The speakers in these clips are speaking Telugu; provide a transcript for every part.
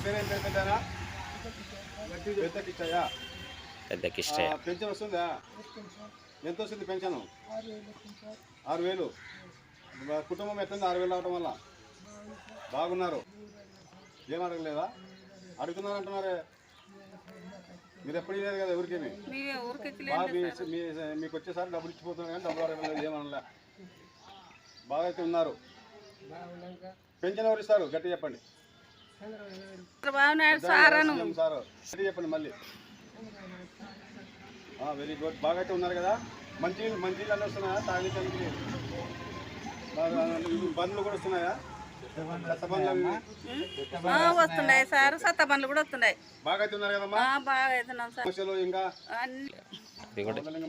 పేరు ఏం పేరు పెద్దనా? పెద్ద కిష్టయ్య. పెద్ద కిష్టయ్య. పెన్షన్ వస్తుందా? ఎంత వస్తుంది పెన్షన్? 6,000. కుటుంబం ఎట్లుంది 6,000 రావటం వల్ల? బాగున్నారు. ఏం అడగలేదా? అడుగుతున్నారు అంటున్నారే. మీరు ఎప్పుడు ఇవ్వలేదు కదా ఎవరికి? మీకు వచ్చేసారి డబ్బులు ఇచ్చిపోతున్నారు కానీ డబ్బులు అడగలేదు, ఏమనలే. బాగా అయితే ఉన్నారు. పెన్షన్ ఎవరు ఇస్తారు గట్టి చెప్పండి. సార్ గట్టి చెప్పండి మళ్ళీ. Very good. బాగా అయితే ఉన్నారు కదా. మంచి నీళ్ళు వస్తున్నాయా తాగడానికి? బండ్లు కూడా వస్తున్నాయా? వస్తున్నాయి సార్, సత్త బండ్లు కూడా వస్తున్నాయి. బాగా అయితే ఉన్నారు కదమ్మా. బాగా అవుతున్నాం సార్. సమస్యలు ఇంకా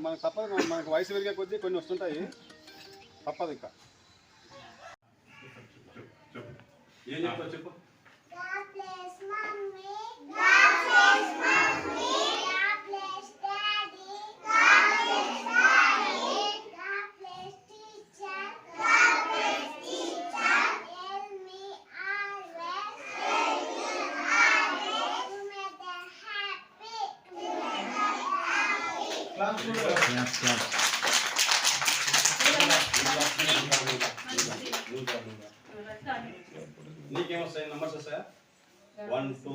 మనకు తప్పదు, మనకు వయసు పెరిగే కొద్దీ కొన్ని వస్తుంటాయి, తప్పదు. ఇంకా ఏం చెప్తావు చెప్పు. నీకేమొస్తాయి? నంబర్స్ వస్తాయా? 1 2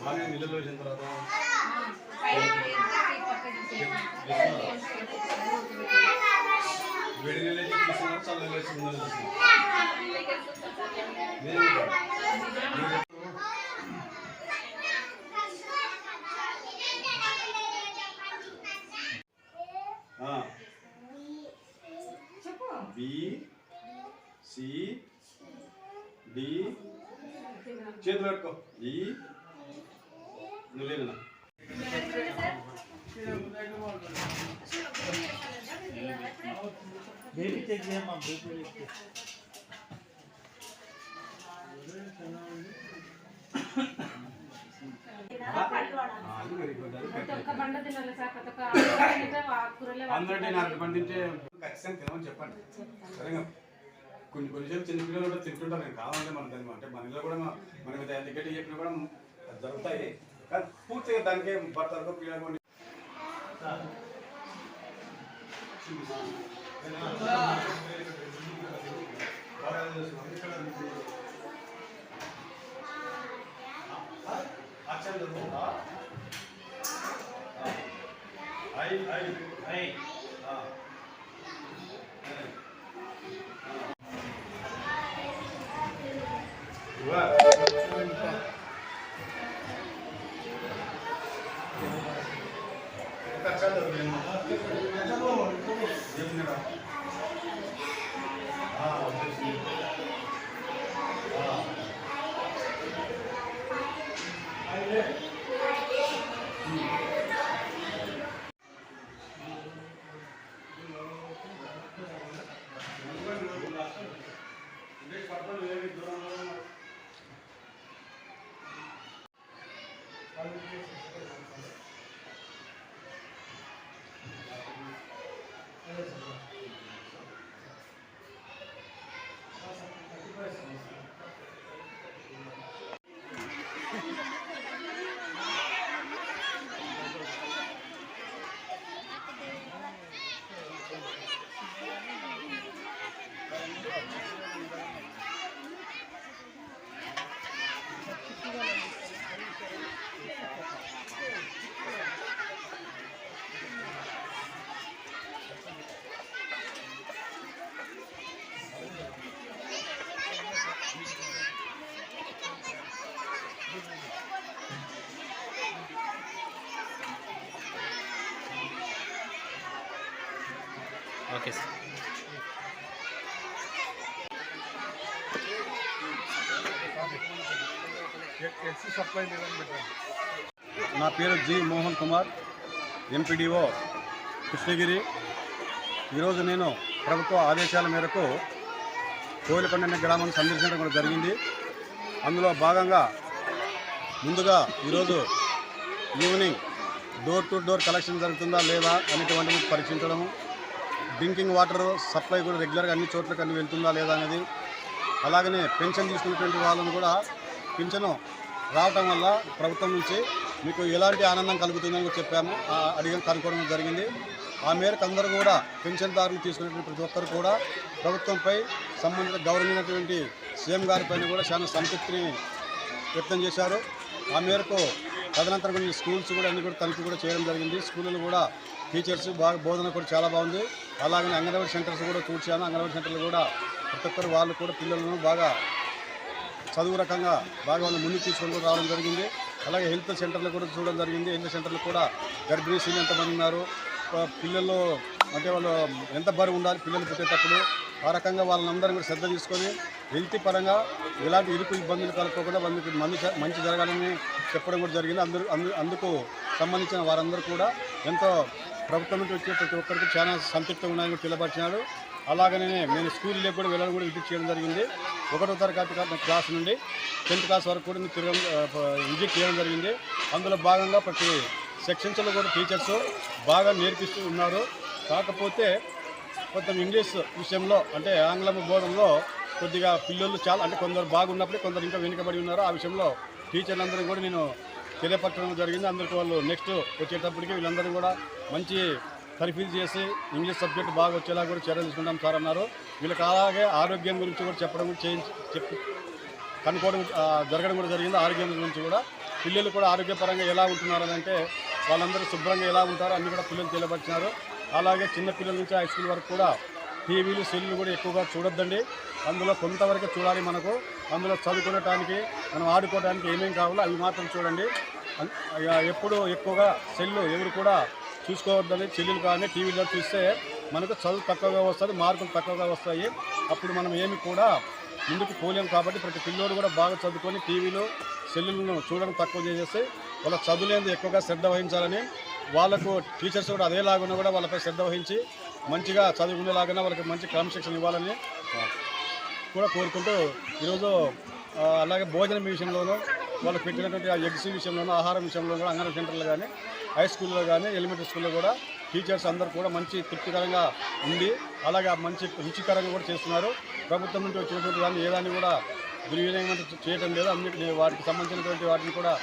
బాగా నీళ్ళలో వేసిన తర్వాత వేడి నీళ్ళు తీసుకున్నారు, చల్ల వేసుకున్నారు. బి సి డి చేతులు పెట్టుకో. ఈ నువ్వేనా బేబీ చెక్ చేయమ్మా. బేబీ అందరినీ నాకు పండించే ఖచ్చితంగా తినమని చెప్పండి. సరేగా కొన్ని కొన్నిసార్లు చిన్న పిల్లలు కూడా తింటుంటారు. నేను కావాలంటే మన దాన్ని అంటే మన ఇంట్లో కూడా మనకి టికెట్ చెప్పినా కూడా జరుగుతాయి. కానీ పూర్తిగా దానికే పడతారు పిల్లలు. Thank you sir. నా పేరు జి మోహన్ కుమార్, ఎంపీడీఓ కృష్ణగిరి. ఈరోజు నేను ప్రభుత్వ ఆదేశాల మేరకు కోయిలకొండ అనే గ్రామాన్ని సందర్శించడం కూడా జరిగింది. అందులో భాగంగా ముందుగా ఈరోజు evening door to door collection జరుగుతుందా లేదా అనేటువంటిది పరీక్షించడము, డ్రింకింగ్ వాటర్ సప్లై కూడా రెగ్యులర్గా అన్ని చోట్లకి అన్ని వెళ్తుందా లేదా అనేది, అలాగనే పెన్షన్ తీసుకున్నటువంటి వాళ్ళను కూడా పింఛను రావటం వల్ల ప్రభుత్వం నుంచి మీకు ఎలాంటి ఆనందం కలుగుతుందని కూడా చెప్పాము, అడిగి కనుక్కోవడం జరిగింది. ఆ మేరకు అందరూ కూడా పెన్షన్దారులు తీసుకునేటువంటి ప్రతి ఒక్కరు కూడా ప్రభుత్వంపై సంబంధిత గౌరవమైనటువంటి సీఎం గారిపైన కూడా చాలా సంతృప్తిని వ్యక్తం చేశారు. ఆ మేరకు తదనంతరం కొన్ని స్కూల్స్ కూడా అన్ని కూడా తనిఖీ కూడా చేయడం జరిగింది. స్కూళ్ళలో కూడా టీచర్స్ బాగా బోధన కూడా చాలా బాగుంది. అలాగనే అంగన్వాడీ సెంటర్స్ కూడా చూశాను. అంగన్వాడీ సెంటర్లు కూడా ప్రతి ఒక్కరు వాళ్ళు కూడా పిల్లలను బాగా చదువు రకంగా బాగా వాళ్ళు ముందుకు తీసుకొని కూడా రావడం జరిగింది. అలాగే హెల్త్ సెంటర్లు కూడా చూడడం జరిగింది. హెల్త్ సెంటర్లు కూడా గర్భిణీ స్త్రీలు ఎంతమంది ఉన్నారు, పిల్లలు అంటే వాళ్ళు ఎంత బరువు ఉండాలి పిల్లలు పుట్టేటప్పుడు, ఆ రకంగా వాళ్ళందరూ కూడా శ్రద్ధ తీసుకొని హెల్త్ పరంగా ఎలాంటి ఇరుకు ఇబ్బందులు కలుపుకోకుండా వాళ్ళకి మంచి జరగాలని చెప్పడం కూడా జరిగింది. అందుకు సంబంధించిన వారందరూ కూడా ఎంతో ప్రభుత్వం నుంచి వచ్చే ప్రతి ఒక్కరికి చాలా సంతృప్తిగా ఉన్నాయని కూడా తెలియపరిచినాడు. అలాగనే నేను స్కూల్లో కూడా వెళ్ళడం కూడా విజిట్ చేయడం జరిగింది. 1వ తరగతి క్లాస్ నుండి 10th క్లాస్ వరకు కూడా విజిట్ చేయడం జరిగింది. అందులో భాగంగా ప్రతి సెక్షన్స్లో కూడా టీచర్స్ బాగా నేర్పిస్తూ ఉన్నారు. కాకపోతే కొంచెం ఇంగ్లీష్ విషయంలో అంటే ఆంగ్లం బోధనలో కొద్దిగా పిల్లలు చాలా అంటే కొందరు బాగున్నప్పుడే కొందరు ఇంకా వెనుకబడి ఉన్నారు. ఆ విషయంలో టీచర్లందరూ కూడా నేను తెలియపరచడం జరిగింది. అందరికీ వాళ్ళు నెక్స్ట్ వచ్చేటప్పటికి వీళ్ళందరూ కూడా మంచి తరఫీదు చేసి ఇంగ్లీష్ సబ్జెక్ట్ బాగా వచ్చేలా కూడా చర్యలు తీసుకుంటాం సార్ అన్నారు. వీళ్ళకి అలాగే ఆరోగ్యం గురించి కూడా చెప్పడం చెప్పి కనుక్కోవడం జరగడం కూడా జరిగింది. ఆరోగ్యం గురించి కూడా పిల్లలు కూడా ఆరోగ్యపరంగా ఎలా ఉంటున్నారు అంటే వాళ్ళందరూ శుభ్రంగా ఎలా ఉంటారో అన్ని కూడా పిల్లలు తెలియపరిచినారు. అలాగే చిన్న పిల్లల నుంచి హై స్కూల్ వరకు కూడా టీవీలు సెల్లు కూడా ఎక్కువగా చూడొద్దండి. అందులో కొంతవరకు చూడాలి. మనకు అందులో చదువుకోవడానికి మనం ఆడుకోవడానికి ఏమేమి కావాలో అవి మాత్రం చూడండి. ఎప్పుడు ఎక్కువగా సెల్లు ఎవరు కూడా చూసుకోవద్దని, చెల్లెలు కానీ టీవీలో చూస్తే మనకు చదువు తక్కువగా వస్తుంది, మార్కులు తక్కువగా వస్తాయి. అప్పుడు మనం ఏమి కూడా ముందుకు పోలేము. కాబట్టి ప్రతి పిల్లోడు కూడా బాగా చదువుకొని టీవీలు సెల్లులను చూడడం తక్కువ చేసేసి వాళ్ళ చదువులేందు ఎక్కువగా శ్రద్ధ వహించాలని, వాళ్ళకు టీచర్స్ కూడా అదేలాగా కూడా వాళ్ళపై శ్రద్ధ వహించి మంచిగా చదువుకునేలాగా వాళ్ళకి మంచి క్రమశిక్షణ ఇవ్వాలని కూడా కోరుకుంటూ ఈరోజు అలాగే భోజనం విషయంలోనూ వాళ్ళకి పెట్టినటువంటి ఆ ఎగ్స్ విషయంలోనూ ఆహారం విషయంలో కూడా అంగన్వాడీ సెంటర్లు కానీ హై స్కూల్లో కానీ ఎలిమెంటరీ స్కూల్లో కూడా టీచర్స్ అందరూ కూడా మంచి తృప్తికరంగా ఉంది. అలాగే మంచి రుచికరంగా కూడా చేస్తున్నారు. ప్రభుత్వం నుంచి వచ్చినటువంటి దాన్ని ఏదాన్ని కూడా దుర్వినియోగం చేయడం లేదు. అన్నిటి వాటికి సంబంధించినటువంటి వాటిని కూడా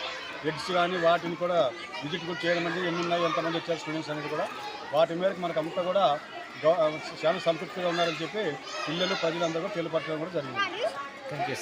ఎగ్స్ కానీ వాటిని కూడా విజిట్ కూడా చేయడం అంటే ఎన్ని ఉన్నాయి, ఎంతమంది వచ్చారు స్టూడెంట్స్ అనేది కూడా వాటి మేరకు మనకు అంతా కూడా చాలా సంతృప్తిగా ఉన్నారని చెప్పి పిల్లలు ప్రజలందరూ కూడా తెలియపరచడం కూడా జరిగింది. Thank you.